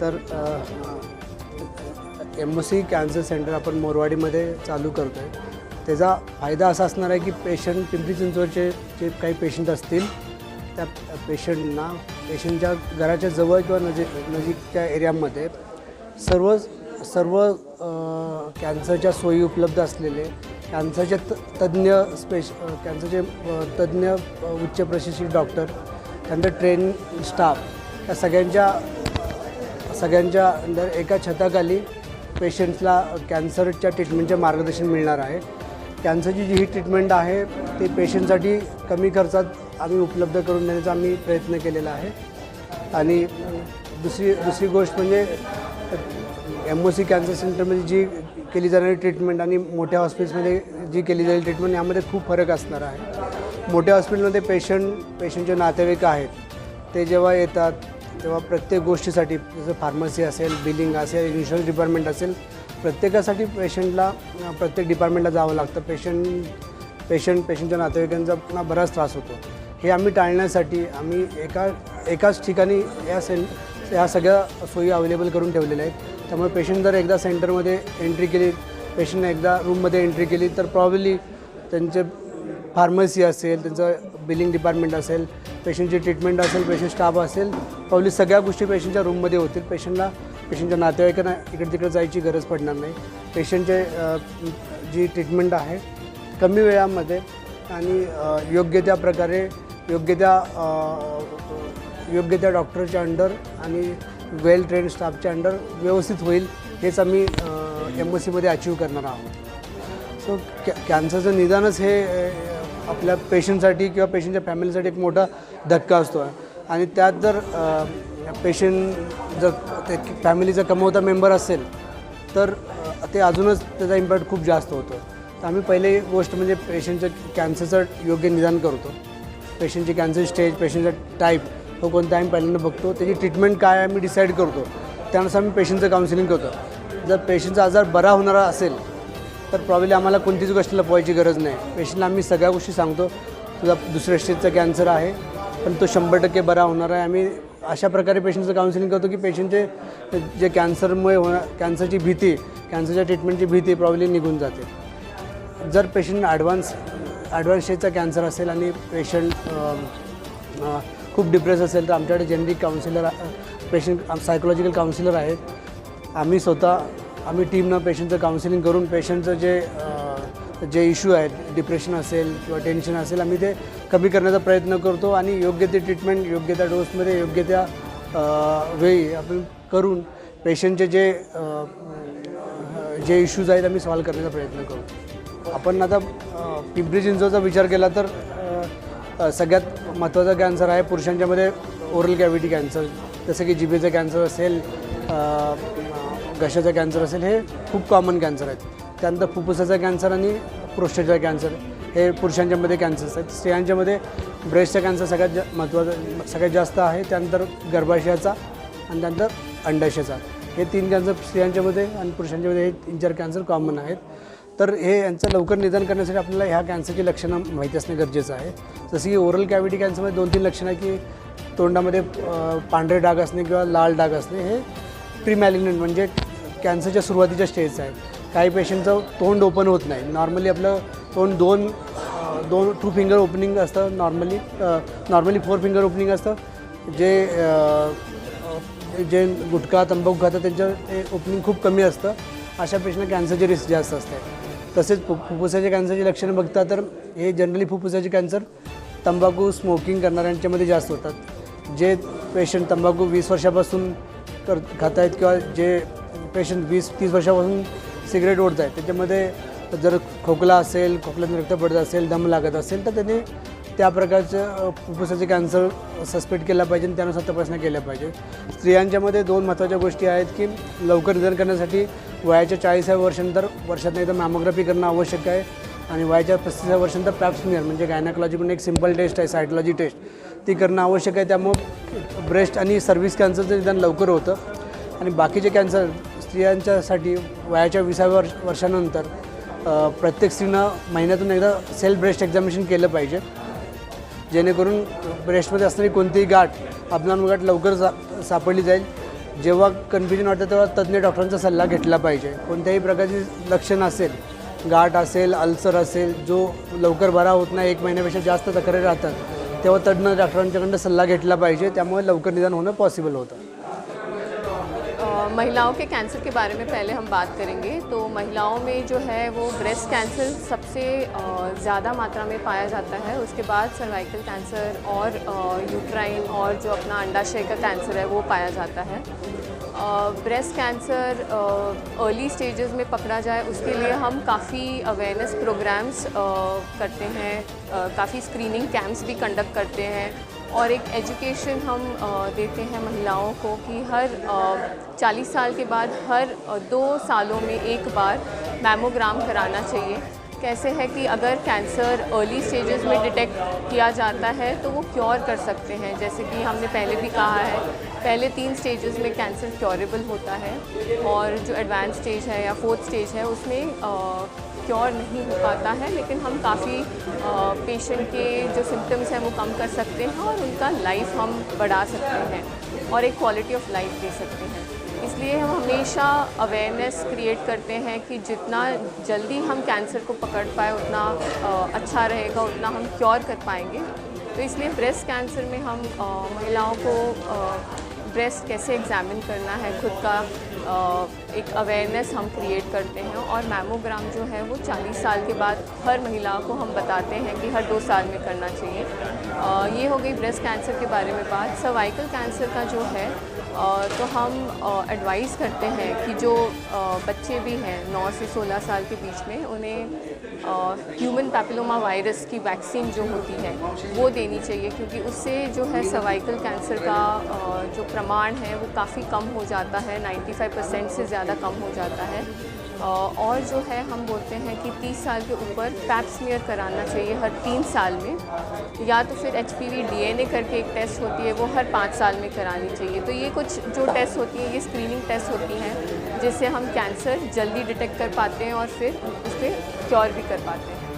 तर MOC cancer centre आपण मोरवाडीमध्ये चालू करतो आहे. त्याचा फायदा असा असणार आहे की पेशंट पिंपरी चिंचवडचे जे काही पेशंट असतील त्या पेशंटच्या घराच्या जवळ किंवा नजीकच्या एरियामध्ये सर्व कॅन्सरच्या सोयी उपलब्ध असलेले कॅन्सरचे कॅन्सरचे तज्ज्ञ उच्च प्रशिक्षित डॉक्टर त्यानंतर ट्रेन स्टाफ या सगळ्यांच्या अंडर एका छताखाली पेशंट्सला कॅन्सरच्या ट्रीटमेंटचे मार्गदर्शन मिळणार आहे. कॅन्सरची जी ही ट्रीटमेंट आहे ती पेशंटसाठी कमी खर्चात आम्ही उपलब्ध करून देण्याचा आम्ही प्रयत्न केलेला आहे. आणि दुसरी गोष्ट म्हणजे MOC कॅन्सर सेंटरमध्ये जी केली जाणारी ट्रीटमेंट आणि मोठ्या हॉस्पिटलमध्ये जी केली जाणारी ट्रीटमेंट यामध्ये खूप फरक असणार आहे. मोठ्या हॉस्पिटलमध्ये पेशंटचे नातेवाईक आहेत ते जेव्हा येतात तेव्हा प्रत्येक गोष्टीसाठी जसं फार्मसी असेल, बिलिंग असेल, इन्शुरन्स डिपार्टमेंट असेल, प्रत्येकासाठी प्रत्येक डिपार्टमेंटला जावं लागतं. पेशंटच्या नातेवाईकांचा पुन्हा बराच त्रास होतो. हे आम्ही टाळण्यासाठी आम्ही एकाच ठिकाणी या सगळ्या सोयी अवेलेबल करून ठेवलेल्या आहेत. त्यामुळे पेशंट जर एकदा सेंटरमध्ये एंट्री केली, पेशंटने एकदा रूममध्ये एंट्री केली तर प्रॉब्ली त्यांचे फार्मसी असेल, त्यांचं बिलिंग डिपार्टमेंट असेल, पेशंटची ट्रीटमेंट असेल, पेशंट स्टाफ असेल, प्रॉब्ली सगळ्या गोष्टी पेशंटच्या रूममध्ये होतील. पेशंटच्या नातेवाईकांना इकडे तिकडे जायची गरज पडणार नाही. पेशंटचे जी ट्रीटमेंट आहे कमी वेळामध्ये आणि योग्य त्या प्रकारे योग्य त्या डॉक्टरच्या अंडर आणि वेल ट्रेन स्टाफच्या अंडर व्यवस्थित होईल हेच आम्ही MOCमध्ये अचीव करणार आहोत. सो कॅन्सरचं निदानच हे आपल्या पेशंटसाठी किंवा पेशंटच्या फॅमिलीसाठी एक मोठा धक्का असतो. आणि त्यात जर पेशंट जर ते फॅमिलीचा कमवता मेंबर असेल तर ते अजूनच त्याचा इम्पॅक्ट खूप जास्त होतो. तर आम्ही पहिली गोष्ट म्हणजे पेशंटचं कॅन्सरचं योग्य निदान करतो. पेशंटची कॅन्सर स्टेज, पेशंटचा टाईप तो कोणता आम्ही पहिल्यांदा बघतो. त्याची ट्रीटमेंट काय आम्ही डिसाईड करतो. त्यानुसार आम्ही पेशंटचं काउन्सिलिंग करतो. जर पेशंटचा आजार बरा होणारा असेल तर प्रॉब्ली आम्हाला कोणतीच गोष्ट लपवायची गरज नाही. पेशंटला आम्ही सगळ्या गोष्टी सांगतो. तुझा दुसऱ्या स्टेजचा कॅन्सर आहे पण तो 100% बरा होणार आहे. आम्ही अशा प्रकारे पेशंटचं काउन्सिलिंग करतो की पेशंटचे जे कॅन्सरमुळे कॅन्सरची भीती, कॅन्सरच्या ट्रीटमेंटची भीती प्रॉब्ली निघून जाते. जर पेशंट ॲडव्हान्स स्टेजचा कॅन्सर असेल आणि पेशंट खूप डिप्रेस असेल तर आमच्याकडे जेनरिक काउन्सिलर, सायकोलॉजिकल काउन्सिलर आहेत. आम्ही टीमनं पेशंटचं काउन्सिलिंग करून पेशंटचं जे इश्यू आहेत, डिप्रेशन असेल किंवा टेन्शन असेल, आम्ही ते कमी करण्याचा प्रयत्न करतो आणि योग्य ते ट्रीटमेंट योग्य त्या डोसमध्ये योग्य त्या वेळी आपण करून पेशंटचे जे इश्यूज आहेत आम्ही सॉल्व करण्याचा प्रयत्न करू. आपण आता पिंपरी चिंचवडचा विचार केला तर सगळ्यात महत्त्वाचा कॅन्सर आहे पुरुषांच्यामध्ये ओरल कॅव्हिटी कॅन्सर. जसं की जिभेचं कॅन्सर असेल, घशाचा कॅन्सर असेल, हे खूप कॉमन कॅन्सर आहेत. त्यानंतर फुफ्फुसाचा कॅन्सर आणि प्रोस्टेटचा कॅन्सर हे पुरुषांच्यामध्ये कॅन्सर्स आहेत. स्त्रियांच्यामध्ये ब्रेस्टचा कॅन्सर सगळ्यात जास्त आहे. त्यानंतर गर्भाशयाचा आणि त्यानंतर अंडाशयाचा, हे 3 कॅन्सर स्त्रियांच्यामध्ये आणि पुरुषांच्यामध्ये हे 3-4 कॅन्सर कॉमन आहेत. तर यांचं लवकर निदान करण्यासाठी आपल्याला ह्या कॅन्सरची लक्षणं माहिती असणे गरजेचं आहे. जसं की ओरल कॅव्हिटी कॅन्सरमध्ये 2-3 लक्षणं आहे की तोंडामध्ये पांढरे डाग असणे किंवा लाल डाग असणे, हे प्री मॅलिग्नंट म्हणजे कॅन्सरच्या सुरुवातीच्या स्टेजचं आहे. काही पेशंटचं तोंड ओपन होत नाही. नॉर्मली आपलं तोंड दोन 2 फिंगर ओपनिंग असतं. नॉर्मली 4 फिंगर ओपनिंग असतं. जे गुटखा तंबाखू खातात त्यांचं ते ओपनिंग खूप कमी असतं. अशा पेशंटला कॅन्सरची रिस्क जास्त असते. तसेच फुफ्फुसाच्या कॅन्सरची लक्षणं बघता तर हे जनरली फुफ्फुसाचे कॅन्सर तंबाखू स्मोकिंग करणाऱ्यांच्यामध्ये जास्त होतात. जे पेशंट तंबाखू 20 वर्षापासून खात आहेत किंवा जे पेशंट 20-30 वर्षापासून सिगरेट ओढत आहेत त्याच्यामध्ये जर खोकला असेल, खोकल्यातून रक्त पडत असेल, दम लागत असेल तर त्यांनी त्या प्रकारचं फुफ्फुसाचे कॅन्सर सस्पेक्ट केला पाहिजे आणि त्यानुसार तपासण्या केल्या पाहिजे. स्त्रियांच्यामध्ये 2 महत्त्वाच्या गोष्टी आहेत की लवकर निदान करण्यासाठी वयाच्या 40व्या वर्षानंतर वर्षातून एकदा मॅमोग्राफी करणं आवश्यक आहे. आणि वयाच्या 35व्या वर्षानंतर पॅप स्मिअर म्हणजे गायनाकोलॉजी म्हणून एक सिंपल टेस्ट आहे, सायटॉलॉजी टेस्ट, ती करणं आवश्यक आहे. त्यामुळं ब्रेस्ट आणि सर्व्हिक्स कॅन्सरचं निदान लवकर होतं. आणि बाकीचे कॅन्सर स्त्रियांच्यासाठी वयाच्या 20व्या वर्षानंतर प्रत्येक स्त्रीनं महिन्यातून एकदा सेल्फ ब्रेस्ट एक्झामिनेशन केलं पाहिजे, जेणेकरून ब्रेस्टमध्ये असणारी कोणतीही गाठ, अब्नॉर्मल गाठ लवकर सापडली जाईल जेव्हा कन्फ्युजन वाटतं तेव्हा तज्ज्ञ डॉक्टरांचा सल्ला घेतला पाहिजे. कोणत्याही प्रकारची लक्षण असेल, गाठ असेल, अल्सर असेल, जो लवकर बरा होत नाही, 1 महिन्यापेक्षा जास्त तक्रारी राहतात, तेव्हा तज्ज्ञ डॉक्टरांच्याकडून सल्ला घेतला पाहिजे. त्यामुळे लवकर निदान होणं पॉसिबल होतं. महिलाओं के कैंसर के बारे में पहले हम बात करेंगे. तो महिलाओं में जो है वो ब्रेस्ट कैंसर सबसे ज़्यादा मात्रा में पाया जाता है. उसके बाद सर्वाइकल कैंसर और यूट्राइन और जो अपना अंडाशय का कैंसर है वो पाया जाता है. ब्रेस्ट कैंसर अर्ली स्टेजेस में पकड़ा जाए उसके लिए हम काफ़ी अवेयरनेस प्रोग्राम्स करते हैं, काफ़ी स्क्रीनिंग कैंप्स भी कंडक्ट करते हैं और एक एजुकेशन हम देते हैं महिलाओं को कि हर 40 साल के बाद हर 2 सालों में एक बार मैमोग्राम कराना चाहिए. कैसे है कि अगर कैंसर अर्ली स्टेजेस में डिटेक्ट किया जाता है तो वो क्योर कर सकते हैं. जैसे कि हमने पहले भी कहा है, पहले 3 स्टेजेस में कैंसर क्योरेबल होता है और जो एडवांस स्टेज है या 4th स्टेज है उसमें क्योर नहीं हो पाता है. लेकिन हम काफ़ी पेशेंट के जो सिम्टम्स हैं वो कम कर सकते हैं और उनका लाइफ हम बढ़ा सकते हैं और एक क्वालिटी ऑफ लाइफ दे सकते हैं. इसलिए हम हमेशा अवेयरनेस क्रिएट करते हैं कि जितना जल्दी हम कैंसर को पकड़ पाए उतना अच्छा रहेगा, उतना हम क्योर कर पाएंगे. तो इसलिए ब्रेस्ट कैंसर में हम महिलाओं को ब्रेस्ट कैसे एग्जामिन करना है, खुद का एक अवेयरनेस हम क्रिएट करते हैं. और मैमोग्राम जो है वो 40 साल के बाद हर महिला को हम बताते हैं कि हर 2 साल में करना चाहिए. ये हो गई ब्रेस्ट कैंसर के बारे में बात. सर्वाइकल कैंसर का जो है तो हम एडवाइस करते हैं कि जो बच्चे भी हैं 9 से 16 साल के बीच में, उन्हें ह्यूमन पैपिलोमा वायरस की वैक्सीन जो होती है वो देनी चाहिए, क्योंकि उससे जो है सर्वाइकल कैंसर का जो प्रमाण है वो काफ़ी कम हो जाता है, 95% से ज़्यादा कम हो जाता है. और जो है हम बोलते हैं कि 30 साल के ऊपर पैप स्मीयर कराना चाहिए हर 3 साल में, या तो फिर HPV DNA करके एक टेस्ट होती है वो हर 5 साल में करानी चाहिए. तो ये कुछ जो टेस्ट होती हैं ये स्क्रीनिंग टेस्ट होती हैं जिससे हम कैंसर जल्दी डिटेक्ट कर पाते हैं और फिर उस पर क्योर भी कर पाते हैं.